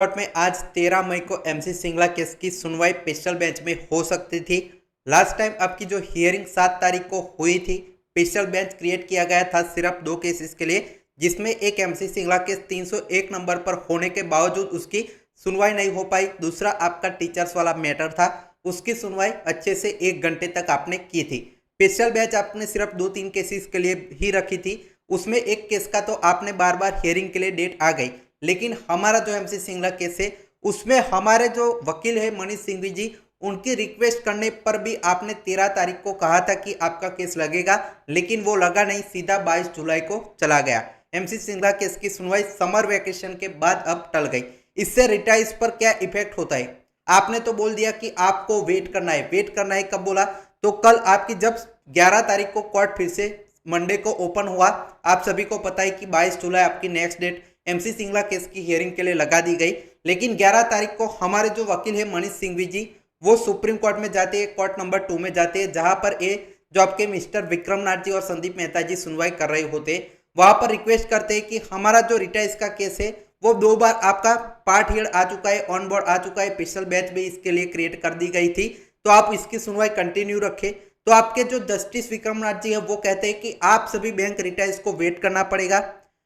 Court में आज 13 मई को एमसी सिंगला केस की सुनवाई स्पेशल बेंच में हो सकती थी। लास्ट टाइम आपकी जो हियरिंग 7 तारीख को हुई थी, स्पेशल बेंच क्रिएट किया गया था सिर्फ 2 केसेस के लिए, जिसमें एक एमसी सिंगला केस 301 नंबर पर होने के बावजूद उसकी सुनवाई नहीं हो पाई। दूसरा आपका टीचर्स वाला मैटर था, उसकी सुनवाई अच्छे से 1 घंटे तक आपने की थी। स्पेशल बेंच आपने सिर्फ 2-3 केसेस के लिए ही रखी थी। उसमें एक केस का तो आपने बार बार हियरिंग के लिए डेट आ गई, लेकिन हमारा जो एमसी सिंगला केस है उसमें हमारे जो वकील है मनीष सिंघवी जी, उनकी रिक्वेस्ट करने पर भी आपने 13 तारीख को कहा था कि आपका केस लगेगा, लेकिन वो लगा नहीं, सीधा 22 जुलाई को चला गया। एमसी सिंगला केस की सुनवाई समर वेकेशन के बाद अब टल गई। इससे रिटाइज पर क्या इफेक्ट होता है? आपने तो बोल दिया कि आपको वेट करना है। वेट करना है कब बोला? तो कल आपकी जब 11 तारीख को कोर्ट फिर से मंडे को ओपन हुआ, आप सभी को पता है कि 22 जुलाई आपकी next date MC Singla case की हियरिंग के लिए लगा दी गई। लेकिन 11 तारीख को हमारे जो वकील है मनीष सिंघवी जी, वो सुप्रीम कोर्ट में जाते हैं, कोर्ट नंबर 2 में जाते हैं, जहां पर ये जो आपके मिस्टर विक्रमनाथ जी और संदीप मेहता जी सुनवाई कर रहे होते, वहां पर रिक्वेस्ट करते हैं कि हमारा जो रिटाइज का केस है वो 2 बार आपका पार्ट हियर आ चुका है, ऑन बोर्ड आ चुका है, स्पेशल बेंच भी इसके लिए क्रिएट कर दी गई थी, तो आप इसकी सुनवाई कंटिन्यू रखें। तो आपके जो जस्टिस विक्रमनाथ जी है वो कहते हैं कि आप सभी बैंक रिटाइज को वेट करना पड़ेगा।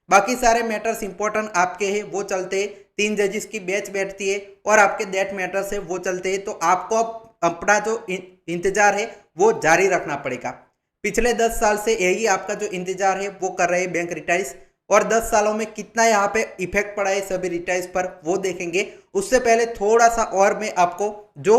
बाकी सारे मैटर्स इंपॉर्टेंट आपके हैं वो चलते हैं, 3 जजेस की बेंच बैठती है और आपके दैट मैटर्स है वो चलते हैं। तो आपको अब अपना जो इंतजार है वो जारी रखना पड़ेगा। पिछले 10 साल से यही आपका जो इंतजार है वो कर रहे हैं बैंक रिटाइज, और 10 सालों में कितना यहाँ पे इफेक्ट पड़ा है सभी रिटाइज पर वो देखेंगे। उससे पहले थोड़ा सा और मैं आपको जो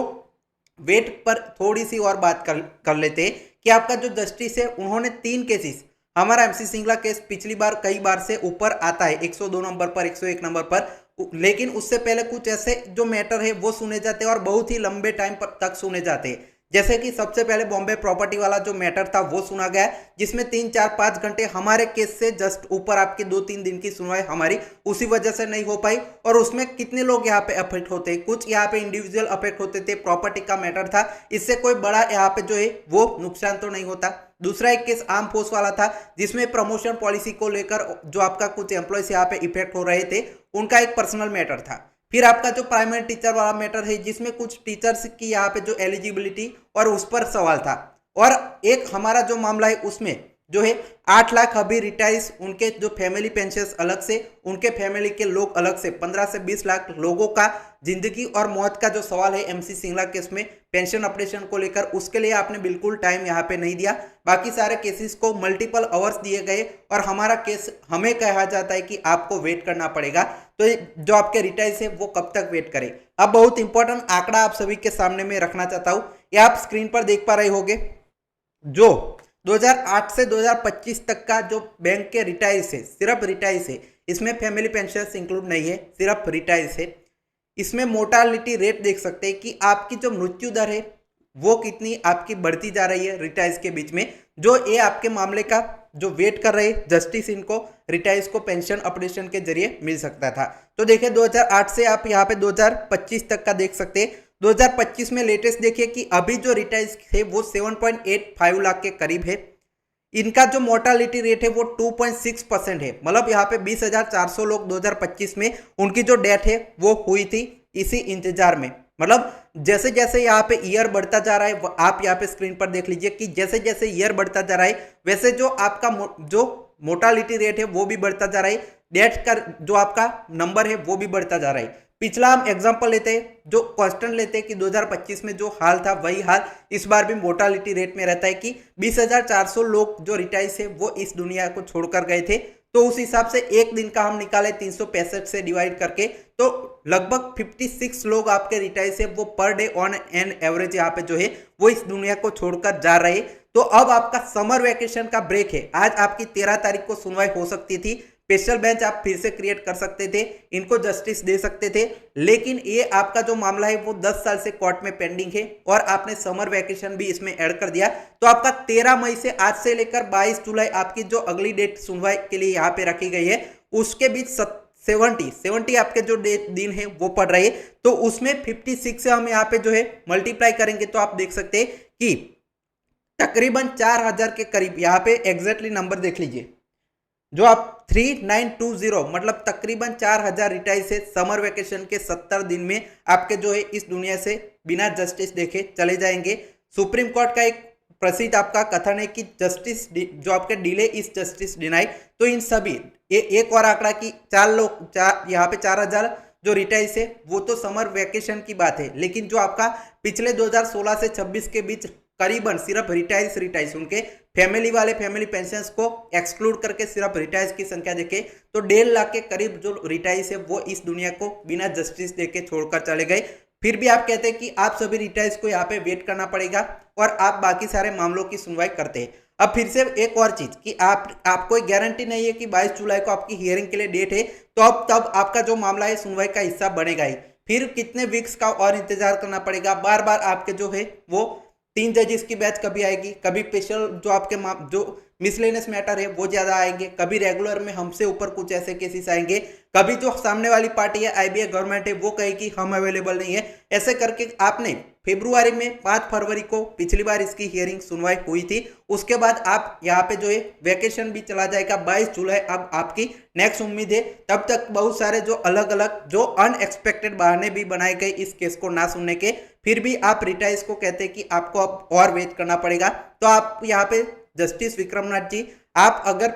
वेट पर थोड़ी सी और बात कर लेते हैं कि आपका जो जस्टिस है उन्होंने 3 केसेस, हमारा एमसी सिंगला केस पिछली बार कई बार से ऊपर आता है 102 नंबर पर, 101 नंबर पर, लेकिन उससे पहले कुछ ऐसे जो मैटर है वो सुने जाते हैं और बहुत ही लंबे टाइम तक सुने जाते हैं। जैसे कि सबसे पहले बॉम्बे प्रॉपर्टी वाला जो मैटर था वो सुना गया, जिसमें 3-4-5 घंटे हमारे केस से जस्ट ऊपर आपके 2-3 दिन की सुनवाई हमारी उसी वजह से नहीं हो पाई। और उसमें कितने लोग यहाँ पे अफेक्ट होते हैं, कुछ यहाँ पे इंडिविजुअल अफेक्ट होते थे, प्रॉपर्टी का मैटर था, इससे कोई बड़ा यहाँ पे जो है वो नुकसान तो नहीं होता। दूसरा एक केस आर्म फोर्स वाला था, जिसमें प्रमोशन पॉलिसी को लेकर जो आपका कुछ एम्प्लॉयज यहाँ पे इफेक्ट हो रहे थे, उनका एक पर्सनल मैटर था। फिर आपका जो प्राइमरी टीचर वाला मैटर है, जिसमें कुछ टीचर्स की यहाँ पे जो एलिजिबिलिटी और उस पर सवाल था। और एक हमारा जो मामला है उसमें जो है 8 लाख अभी रिटायर्स, उनके जो फैमिली पेंशन अलग से, उनके फैमिली के लोग अलग से, 15 से 20 लाख लोगों का जिंदगी और मौत का जो सवाल है एमसी सिंगला केस में पेंशन ऑपरेशन को लेकर, उसके लिए आपने बिल्कुल टाइम यहाँ पे नहीं दिया। बाकी सारे केसेस को मल्टीपल आवर्स दिए गए और हमारा केस हमें कहा जाता है कि आपको वेट करना पड़ेगा। तो जो आपके रिटायर्स है वो कब तक वेट करें? अब बहुत इंपॉर्टेंट आंकड़ा आप सभी के सामने में रखना चाहता हूं, ये आप स्क्रीन पर देख पा रहे होंगे। जो 2008 से 2025 तक का जो बैंक के रिटायर्स है, सिर्फ रिटायर्स है, इसमें फैमिली पेंशन इंक्लूड नहीं है, सिर्फ रिटायर्स है। इसमें मोर्टालिटी रेट देख सकते हैं कि आपकी जो मृत्यु दर है वो कितनी आपकी बढ़ती जा रही है रिटायर्स के बीच में। जो ये आपके मामले का जो वेट कर रहे जस्टिस, इनको रिटायर्स को पेंशन ऑपरेशन के जरिए मिल सकता था। तो देखिए 2008 से आप यहाँ पे 2025 तक का देख सकते हैं। 2025 में लेटेस्ट देखिए कि अभी जो रिटायर्स थे वो 7.85 लाख के करीब है। इनका जो मोर्टालिटी रेट है वो 2.6% है, मतलब यहाँ पे 20,400 लोग 2025 में उनकी जो डेथ है वो हुई थी इसी इंतजार में। मतलब जैसे जैसे यहाँ पे ईयर बढ़ता जा रहा है, आप यहाँ पे स्क्रीन पर देख लीजिए कि जैसे जैसे ईयर बढ़ता जा रहा है वैसे जो आपका जो मोर्टालिटी रेट है वो भी बढ़ता जा रहा है, डेथ का जो आपका नंबर है वो भी बढ़ता जा रहा है। पिछला हम एग्जांपल लेते हैं, जो कांस्टेंट लेते हैं कि 2025 में जो हाल था वही हाल इस बार भी मोर्टालिटी रेट में रहता है कि 20,400 लोग जो रिटायर्स है वो इस दुनिया को छोड़कर गए थे। तो उस हिसाब से एक दिन का हम निकाले 365 से डिवाइड करके, तो लगभग 56 लोग आपके रिटायर्स है वो per day on an average यहाँ पे जो है वो इस दुनिया को छोड़कर जा रहे। तो अब आपका समर वेकेशन का ब्रेक है, आज आपकी 13 तारीख को सुनवाई हो सकती थी, स्पेशल बेंच आप फिर से क्रिएट कर सकते थे, इनको जस्टिस दे सकते थे, लेकिन ये आपका जो मामला है वो 10 साल से कोर्ट में पेंडिंग है और आपने समर वेकेशन भी इसमें ऐड कर दिया। तो आपका 13 मई से आज से लेकर 22 जुलाई आपकी जो अगली डेट सुनवाई के लिए यहाँ पे रखी गई है, उसके बीच 70 आपके जो दिन है वो पड़ रही है। तो उसमें 56 से हम यहाँ पे जो है मल्टीप्लाई करेंगे तो आप देख सकते हैं कि तकरीबन 4,000 के करीब, यहाँ पे एग्जैक्टली नंबर देख लीजिए, जो आप 3920 मतलब तकरीबन 4000 रिटाई से समर वेकेशन के 70 दिन में आपके जो है इस दुनिया से बिना जस्टिस देखे चले जाएंगे। सुप्रीम कोर्ट का एक प्रसिद्ध आपका कथन है कि जस्टिस जो आपके डिले इज जस्टिस डिनाई। तो इन सभी एक और आंकड़ा की 4 यहाँ पे 4000 जो रिटाइज है वो तो समर वेकेशन की बात है, लेकिन जो आपका पिछले 2016 से 26 के बीच करीबन सिर्फ रिटाइज उनके फैमिली पेंशन को एक्सक्लूड करके सिर्फ रिटाइज की संख्या देखे तो 1.5 लाख के करीब जो रिटाइज है वो इस दुनिया को बिना जस्टिस देके छोड़कर चले गए। फिर भी आप कहते हैं कि आप सभी रिटाइज को यहाँ पे वेट करना पड़ेगा और आप बाकी सारे मामलों की सुनवाई करते हैं। अब फिर से एक और चीज कि आपको गारंटी नहीं है कि 22 जुलाई को आपकी हियरिंग के लिए डेट है, तो अब तब आपका जो मामला है सुनवाई का हिस्सा बनेगा ही। फिर कितने वीक्स का और इंतजार करना पड़ेगा, बार बार आपके जो है वो 3 जजेस की बैच कभी आएगी, कभी स्पेशल जो आपके जो मिसलेनियस मैटर है वो ज्यादा आएंगे, कभी रेगुलर में हमसे ऊपर कुछ ऐसे केसेस आएंगे, कभी जो सामने वाली पार्टी है आईबीए गवर्नमेंट है वो कहेगी हम अवेलेबल नहीं है। ऐसे करके आपने फरवरी में 5 फरवरी को पिछली बार इसकी हियरिंग सुनवाई हुई थी, उसके बाद आप यहाँ पे जो है वेकेशन भी चला जाएगा। 22 जुलाई अब आपकी नेक्स्ट उम्मीद है। तब तक बहुत सारे जो अलग अलग जो अनएक्सपेक्टेड बहाने भी बनाए गए इस केस को ना सुनने के, फिर भी आप रिटाइज को कहते हैं कि आपको अब और वेट करना पड़ेगा। तो आप यहाँ पे जस्टिस विक्रमनाथ जी, आप अगर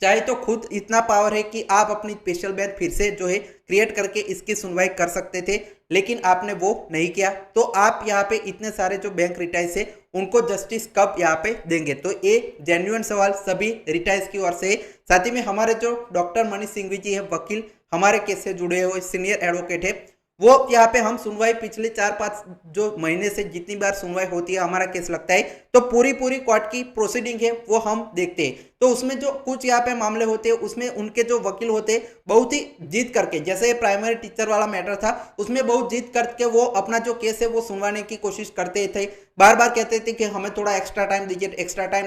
चाहे तो खुद इतना पावर है कि आप अपनी स्पेशल बेंच फिर से जो है क्रिएट करके इसकी सुनवाई कर सकते थे, लेकिन आपने वो नहीं किया। तो आप यहाँ पे इतने सारे जो बैंक रिटाइज है उनको जस्टिस कब यहाँ पे देंगे? तो ये जेन्युइन सवाल सभी रिटाइज की ओर से। साथ ही में हमारे जो डॉक्टर मनीष सिंघवी जी है, वकील हमारे केस से जुड़े हुए सीनियर एडवोकेट है, वो यहाँ पे हम सुनवाई पिछले 4-5 जो महीने से जितनी बार सुनवाई होती है हमारा केस लगता है तो पूरी कोर्ट की प्रोसीडिंग है वो हम देखते हैं। तो उसमें जो कुछ यहाँ पे मामले होते हैं उसमें उनके जो वकील होते हैं बहुत ही जीत करके, जैसे प्राइमरी टीचर वाला मैटर था उसमें बहुत जीत करके वो अपना जो केस है वो सुनवाने की कोशिश करते थे, बार बार कहते थे कि हमें थोड़ा एक्स्ट्रा टाइम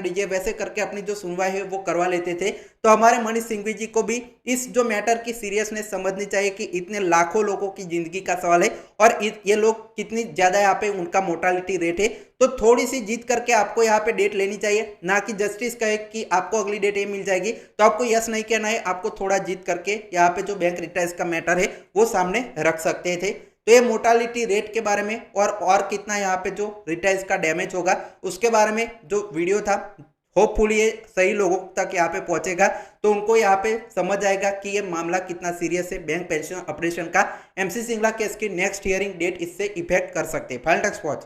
दीजिए, वैसे करके अपनी जो सुनवाई है वो करवा लेते थे। तो हमारे मनीष सिंघवी जी को भी इस जो मैटर की सीरियसनेस समझनी चाहिए कि इतने लाखों लोगों की जिंदगी का सवाल है और ये लोग कितनी ज्यादा यहाँ पे उनका मोर्टालिटी रेट है। तो थोड़ी सी जीत करके आपको यहाँ पे डेट लेनी चाहिए, ना कि जस्टिस कहे कि आपको अगली डेट ये मिल जाएगी तो आपको यस नहीं कहना है, आपको थोड़ा जीत करके यहाँ पे जो बैंक रिटाइज का मैटर है वो सामने रख सकते थे। तो ये मोर्टालिटी रेट के बारे में और कितना यहाँ पे जो रिटाइज का डैमेज होगा उसके बारे में जो वीडियो था, होपफुली ये सही लोगों तक यहाँ पे पहुंचेगा तो उनको यहाँ पे समझ आएगा कि ये मामला कितना सीरियस है। बैंक पेंशन ऑपरेशन का एमसी सिंगला केस की नेक्स्ट हियरिंग डेट इससे इफेक्ट कर सकते हैं। Final text watch.